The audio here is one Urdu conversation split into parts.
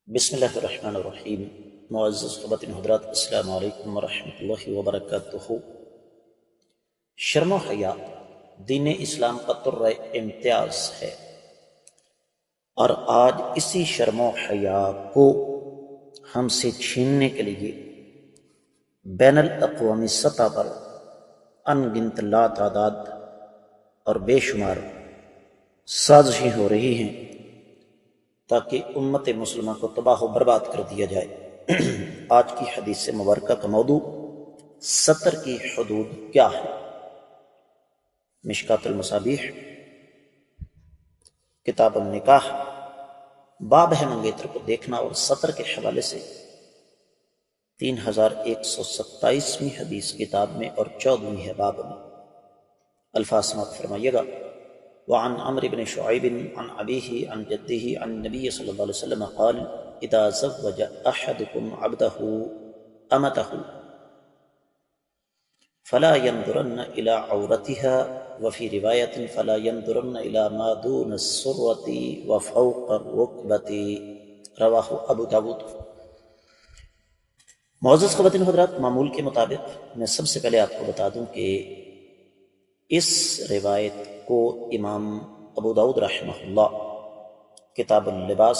بسم اللہ الرحمن الرحیم۔ معزز خواتین حضرات، السلام علیکم ورحمۃ اللہ وبرکاتہ۔ شرم و حیا دین اسلام کا طرۂ امتیاز ہے، اور آج اسی شرم و حیا کو ہم سے چھیننے کے لیے بین الاقوامی سطح پر ان گنت لا تعداد اور بے شمار سازشیں ہو رہی ہیں تاکہ امت مسلمہ کو تباہ و برباد کر دیا جائے۔ آج کی حدیث مبارکہ کا موضوع سطر کی حدود کیا ہے۔ مشکات المصابیح کتاب النکاح باب ہے منگیتر کو دیکھنا، اور سطر کے حوالے سے 3127ویں حدیث کتاب میں اور 14ویں ہے باب میں۔ الفاظ سماعت فرمائیے گا۔ وعن عمرو بن شعيب عن أبيه عن جده عن النبي صلى الله عليه وسلم قال إذا زوج أحدكم عبده أمته فلا ينظرن إلى عورتها، وفي رواية فلا ينظرن إلى ما دون السرة وفوق الركبة، رواہ ابو داود۔ معزز خواتین حضرات، معمول کے مطابق میں سب سے پہلے آپ کو بتا دوں کہ اس روایت کو امام ابو داؤد رحمہ اللہ کتاب اللباس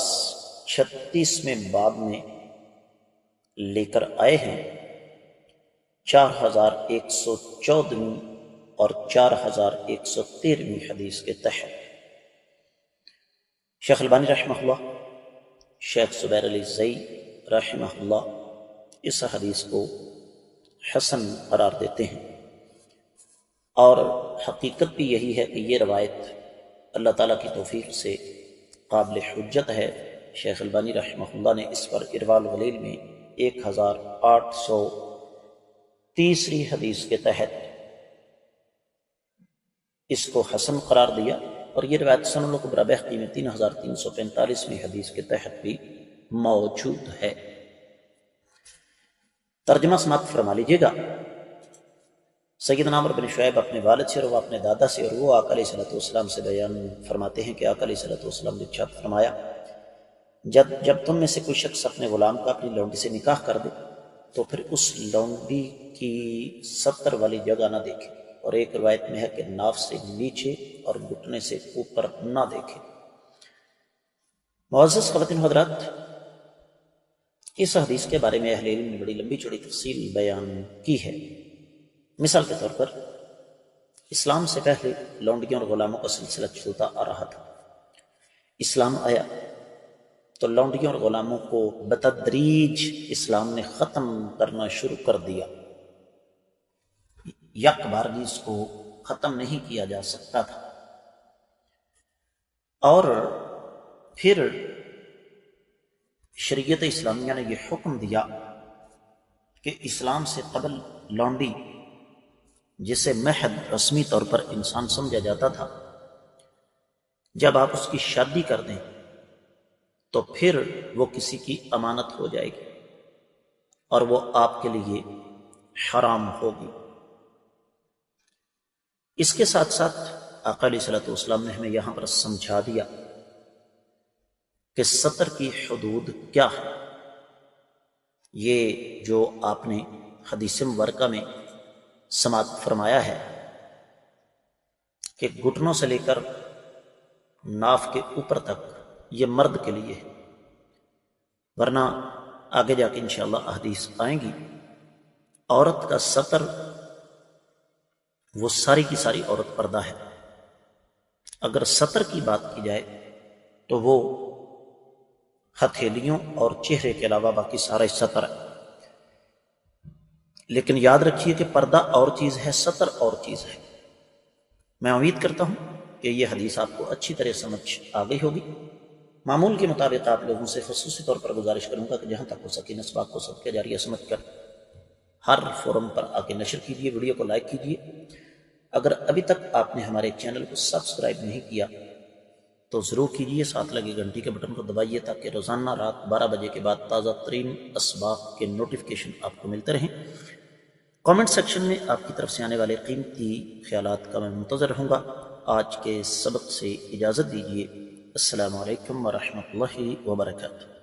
36ویں باب میں لے کر آئے ہیں، 4114ویں اور 4113ویں حدیث کے تحت۔ شیخ البانی رحمہ اللہ، شیخ زبیر علی زئی رحمہ اللہ اس حدیث کو حسن قرار دیتے ہیں، اور حقیقت بھی یہی ہے کہ یہ روایت اللہ تعالیٰ کی توفیق سے قابل حجت ہے۔ شیخ البانی رحمہ اللہ نے اس پر ارواء الغلیل میں 1830 حدیث کے تحت اس کو حسن قرار دیا، اور یہ روایت سنن الکبریٰ بہقی میں 3345ویں حدیث کے تحت بھی موجود ہے۔ ترجمہ سماعت فرما لیجیے گا۔ سیدنا عمرو بن شعیب اپنے والد سے اور وہ اپنے دادا سے، اور وہ آقا علیہ الصلوۃ والسلام سے بیان فرماتے ہیں کہ آقا علیہ الصلوۃ والسلام نے ارشاد فرمایا، جب تم میں سے کوئی شخص اپنے غلام کا اپنی لونڈی سے نکاح کر دے تو پھر اس لونڈی کی سطر والی جگہ نہ دیکھے، اور ایک روایت میں ہے کہ ناف سے نیچے اور گھٹنے سے اوپر نہ دیکھے۔ معزز خواتین حضرات، اس حدیث کے بارے میں اہل علم نے بڑی لمبی چوڑی تفصیل بیان کی ہے۔ مثال کے طور پر اسلام سے پہلے لونڈیوں اور غلاموں کا سلسلہ چلتا آ رہا تھا۔ اسلام آیا تو لونڈیوں اور غلاموں کو بتدریج اسلام نے ختم کرنا شروع کر دیا۔ یک بارگی اس کو ختم نہیں کیا جا سکتا تھا، اور پھر شریعت اسلامیہ نے یہ حکم دیا کہ اسلام سے قبل لونڈی، جسے محض رسمی طور پر انسان سمجھا جاتا تھا، جب آپ اس کی شادی کر دیں تو پھر وہ کسی کی امانت ہو جائے گی اور وہ آپ کے لیے حرام ہوگی۔ اس کے ساتھ ساتھ آقا علیہ الصلوۃ والسلام نے ہمیں یہاں پر سمجھا دیا کہ سطر کی حدود کیا ہے۔ یہ جو آپ نے حدیث مبارکہ میں سماعت فرمایا ہے کہ گھٹنوں سے لے کر ناف کے اوپر تک، یہ مرد کے لیے ہے، ورنہ آگے جا کے انشاءاللہ احادیث آئیں گی۔ عورت کا سطر وہ ساری کی ساری عورت پردہ ہے۔ اگر سطر کی بات کی جائے تو وہ ہتھیلیوں اور چہرے کے علاوہ باقی سارا سطر ہے، لیکن یاد رکھیے کہ پردہ اور چیز ہے، سطر اور چیز ہے۔ میں امید کرتا ہوں کہ یہ حدیث آپ کو اچھی طرح سمجھ آ گئی ہوگی۔ معمول کے مطابق آپ لوگوں سے خصوصی طور پر گزارش کروں گا کہ جہاں تک ہو سکے اس بات کو صدقہ جاریہ سمجھ کر ہر فورم پر آ کے نشر کیجیے، ویڈیو کو لائک کیجیے۔ اگر ابھی تک آپ نے ہمارے چینل کو سبسکرائب نہیں کیا تو ضرور کیجیے، ساتھ لگے گھنٹی کے بٹن کو دبائیے تاکہ روزانہ رات 12 بجے کے بعد تازہ ترین اسباق کے نوٹیفیکیشن آپ کو ملتے رہیں۔ کامنٹ سیکشن میں آپ کی طرف سے آنے والے قیمتی خیالات کا میں منتظر رہوں گا۔ آج کے سبق سے اجازت دیجیے۔ السلام علیکم ورحمۃ اللہ وبرکاتہ۔